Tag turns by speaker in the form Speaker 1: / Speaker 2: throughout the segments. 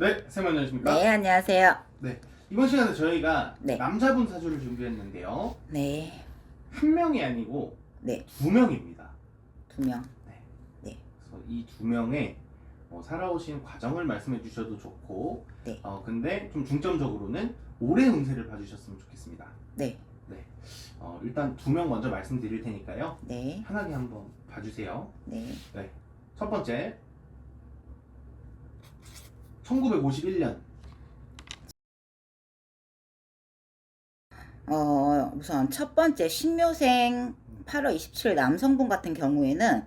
Speaker 1: 네, 쌤 안녕하십니까?
Speaker 2: 네, 안녕하세요.
Speaker 1: 네, 이번 시간에 저희가
Speaker 2: 네.
Speaker 1: 남자분 사주를 준비했는데요.
Speaker 2: 네,
Speaker 1: 한 명이 아니고
Speaker 2: 네,
Speaker 1: 두 명입니다.
Speaker 2: 2명.
Speaker 1: 네,
Speaker 2: 네,
Speaker 1: 그래서 이 두 명의 살아오신 과정을 말씀해 주셔도 좋고,
Speaker 2: 네,
Speaker 1: 근데 좀 중점적으로는 올해 운세를 봐주셨으면 좋겠습니다.
Speaker 2: 네,
Speaker 1: 네, 일단 두 명 먼저 말씀드릴 테니까요.
Speaker 2: 네,
Speaker 1: 편하게 한번 봐주세요.
Speaker 2: 네.
Speaker 1: 네, 첫 번째, 1951년.
Speaker 2: 우선 첫 번째 신묘생 8월 27일 남성분 같은 경우에는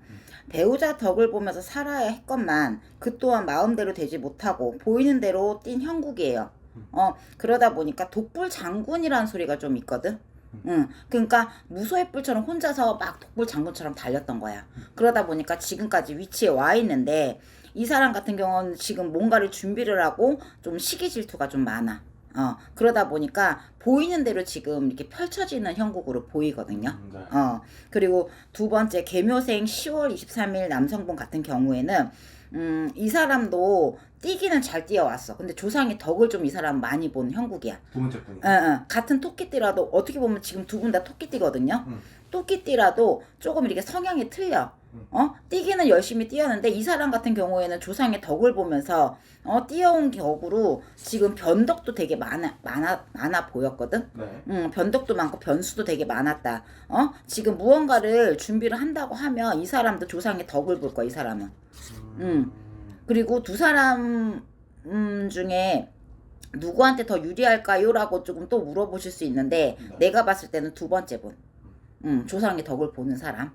Speaker 2: 배우자 덕을 보면서 살아야 했건만 그 또한 마음대로 되지 못하고 보이는 대로 뛴 형국이에요. 그러다 보니까 독불 장군이라는 소리가 좀 있거든. 그러니까 무소의 뿔처럼 혼자서 막 독불 장군처럼 달렸던 거야. 그러다 보니까 지금까지 위치에 와 있는데 이 사람 같은 경우는 지금 뭔가를 준비를 하고 좀 시기 질투가 좀 많아. 그러다 보니까 보이는 대로 지금 이렇게 펼쳐지는 형국으로 보이거든요.
Speaker 1: 네.
Speaker 2: 그리고 두 번째 계묘생 10월 23일 남성분 같은 경우에는 이 사람도 뛰기는 잘 뛰어왔어. 근데 조상의 덕을 좀 이 사람 많이 본 형국이야.
Speaker 1: 두 번째 분이.
Speaker 2: 같은 토끼띠라도 어떻게 보면 지금 두 분 다 토끼띠거든요.
Speaker 1: 음.
Speaker 2: 토끼띠라도 조금 이렇게 성향이 틀려. 뛰기는 열심히 뛰었는데 이 사람 같은 경우에는 조상의 덕을 보면서 뛰어온 격으로 지금 변덕도 되게 많아 보였거든.
Speaker 1: 네.
Speaker 2: 변덕도 많고 변수도 되게 많았다. 지금 무언가를 준비를 한다고 하면 이 사람도 조상의 덕을 볼 거야, 이 사람은. 그리고 두 사람 중에 누구한테 더 유리할까요? 라고 조금 또 물어보실 수 있는데
Speaker 1: 네.
Speaker 2: 내가 봤을 때는 두 번째 분. 조상의 덕을 보는 사람.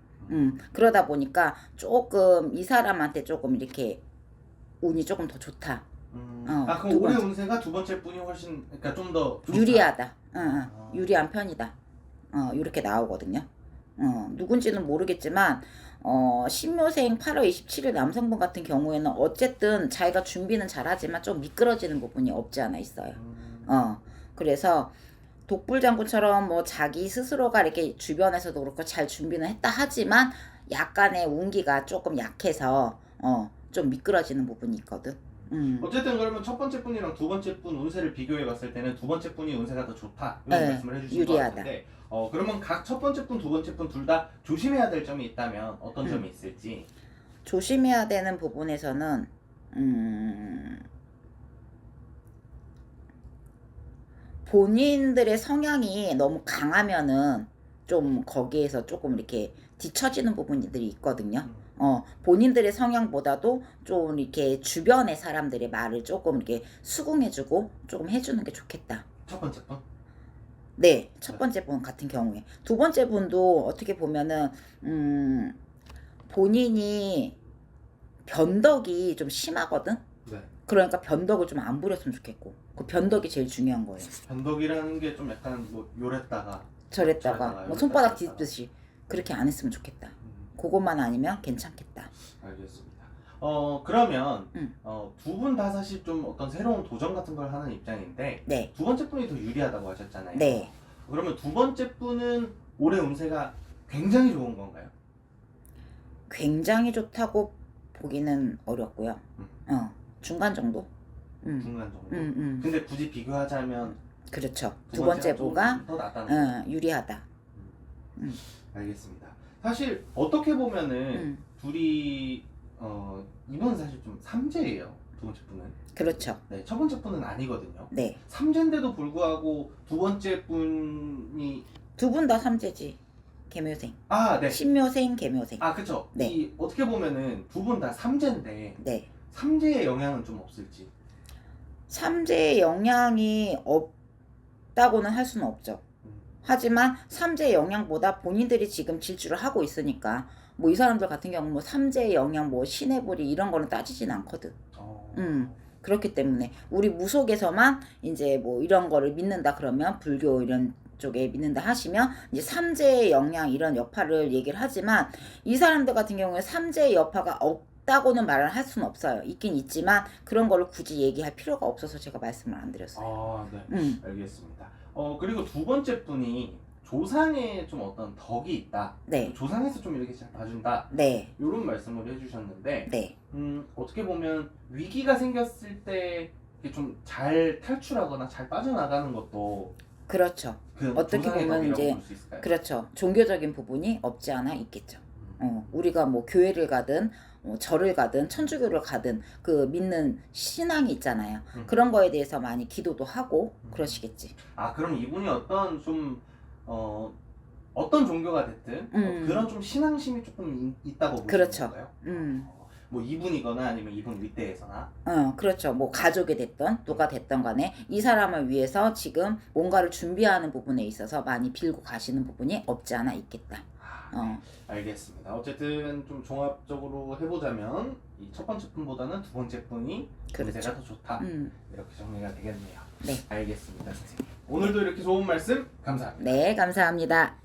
Speaker 2: 그러다 보니까 조금 이 사람한테 조금 이렇게 운이 조금 더 좋다.
Speaker 1: 그럼
Speaker 2: 두
Speaker 1: 올해
Speaker 2: 번째.
Speaker 1: 운세가 두 번째 분이 훨씬, 그러니까 좀 더
Speaker 2: 유리하다. 유리한 편이다. 이렇게 나오거든요. 누군지는 모르겠지만 신묘생 8월 27일 남성분 같은 경우에는 어쨌든 자기가 준비는 잘하지만 좀 미끄러지는 부분이 없지 않아 있어요. 그래서 독불장군처럼 뭐 자기 스스로가 이렇게 주변에서도 그렇고 잘 준비는 했다 하지만 약간의 운기가 조금 약해서 좀 미끄러지는 부분이 있거든.
Speaker 1: 어쨌든 그러면 첫 번째 분이랑 두 번째 분 운세를 비교해 봤을 때는 두 번째 분이 운세가 더 좋다 이런
Speaker 2: 네,
Speaker 1: 말씀을 해주신 것
Speaker 2: 유리하다.
Speaker 1: 같은데 그러면 각 첫 번째 분, 두 번째 분 둘 다 조심해야 될 점이 있다면 어떤 점이 있을지.
Speaker 2: 조심해야 되는 부분에서는 본인들의 성향이 너무 강하면은 좀 거기에서 조금 이렇게 뒤처지는 부분들이 있거든요. 본인들의 성향보다도 좀 이렇게 주변의 사람들의 말을 조금 이렇게 수긍해주고 조금 해주는 게 좋겠다.
Speaker 1: 첫 번째 분?
Speaker 2: 네, 첫 번째 분 같은 경우에. 두 번째 분도 어떻게 보면은, 본인이 변덕이 좀 심하거든?
Speaker 1: 네.
Speaker 2: 그러니까 변덕을 좀 안 부렸으면 좋겠고. 그 변덕이 제일 중요한 거예요.
Speaker 1: 변덕이라는 게 좀 약간 뭐 요랬다가
Speaker 2: 저랬다가, 뭐
Speaker 1: 요랬다가,
Speaker 2: 손바닥
Speaker 1: 저랬다가.
Speaker 2: 뒤집듯이 그렇게 안 했으면 좋겠다. 그것만 아니면 괜찮겠다.
Speaker 1: 알겠습니다. 그러면
Speaker 2: 음.
Speaker 1: 두 분 다 사실 좀 어떤 새로운 도전 같은 걸 하는 입장인데
Speaker 2: 네,
Speaker 1: 두 번째 분이 더 유리하다고 하셨잖아요.
Speaker 2: 네.
Speaker 1: 그러면 두 번째 분은 올해 운세가 굉장히 좋은 건가요?
Speaker 2: 굉장히 좋다고 보기는 어렵고요.
Speaker 1: 음.
Speaker 2: 중간 정도?
Speaker 1: 중간 정도? 근데 굳이 비교하자면
Speaker 2: 그렇죠.
Speaker 1: 두
Speaker 2: 두 번째
Speaker 1: 번째가
Speaker 2: 부가
Speaker 1: 좀 더 낫다는 거죠?
Speaker 2: 유리하다.
Speaker 1: 알겠습니다. 사실 어떻게 보면은
Speaker 2: 음.
Speaker 1: 둘이 이번 사실 좀 삼재예요. 두 번째 분은.
Speaker 2: 그렇죠.
Speaker 1: 네, 첫 번째 분은 아니거든요.
Speaker 2: 네.
Speaker 1: 삼재인데도 불구하고 두 번째 분이
Speaker 2: 두 분 다 삼재지. 계묘생.
Speaker 1: 네.
Speaker 2: 신묘생, 계묘생.
Speaker 1: 그쵸.
Speaker 2: 네.
Speaker 1: 이 어떻게 보면은 두 분 다 삼재인데
Speaker 2: 네.
Speaker 1: 삼재의 영향은 좀 없을지.
Speaker 2: 삼재의 영향이 없다고는 할 수는 없죠. 하지만 삼재의 영향보다 본인들이 지금 질주를 하고 있으니까 뭐 이 사람들 같은 경우 뭐 삼재의 영향 뭐 신의 불이 이런 거는 따지진 않거든. 그렇기 때문에 우리 무속에서만 이제 뭐 이런 거를 믿는다 그러면 불교 이런 쪽에 믿는다 하시면 이제 삼재의 영향 이런 여파를 얘기를 하지만 이 사람들 같은 경우에 삼재의 여파가 없다고는 말을 할 수는 없어요. 있긴 있지만 그런 거를 굳이 얘기할 필요가 없어서 제가 말씀을 안 드렸어요.
Speaker 1: 네. 알겠습니다. 그리고 두 번째 분이 조상에 좀 어떤 덕이 있다.
Speaker 2: 네.
Speaker 1: 조상에서 좀 이렇게 잘 봐준다.
Speaker 2: 네.
Speaker 1: 이런 말씀을 해주셨는데
Speaker 2: 네.
Speaker 1: 어떻게 보면 위기가 생겼을 때 이게 좀 잘 탈출하거나 잘 빠져나가는 것도
Speaker 2: 그렇죠.
Speaker 1: 그
Speaker 2: 어떻게
Speaker 1: 조상의
Speaker 2: 보면
Speaker 1: 덕이라고
Speaker 2: 이제
Speaker 1: 볼 수 있을까요?
Speaker 2: 그렇죠. 종교적인 부분이 없지 않아 있겠죠. 우리가 뭐 교회를 가든 절을 가든 천주교를 가든 그 믿는 신앙이 있잖아요. 그런 거에 대해서 많이 기도도 하고 그러시겠지.
Speaker 1: 아, 그럼 이분이 어떤 좀 어떤 종교가 됐든 그런 좀 신앙심이 조금 있다고 보시는
Speaker 2: 그렇죠.
Speaker 1: 건가요?
Speaker 2: 음.
Speaker 1: 뭐 이분이거나 아니면 이분 윗대에서나.
Speaker 2: 그렇죠. 뭐 가족이 됐던 누가 됐던 간에 이 사람을 위해서 지금 뭔가를 준비하는 부분에 있어서 많이 빌고 가시는 부분이 없지 않아 있겠다.
Speaker 1: 알겠습니다. 어쨌든 좀 종합적으로 해보자면 이 첫 번째 분보다는 두 번째 분이
Speaker 2: 그렇죠.
Speaker 1: 운세가 더 좋다.
Speaker 2: 음.
Speaker 1: 이렇게 정리가 되겠네요.
Speaker 2: 네.
Speaker 1: 알겠습니다, 선생님. 오늘도 이렇게 좋은 말씀 감사합니다.
Speaker 2: 네, 감사합니다.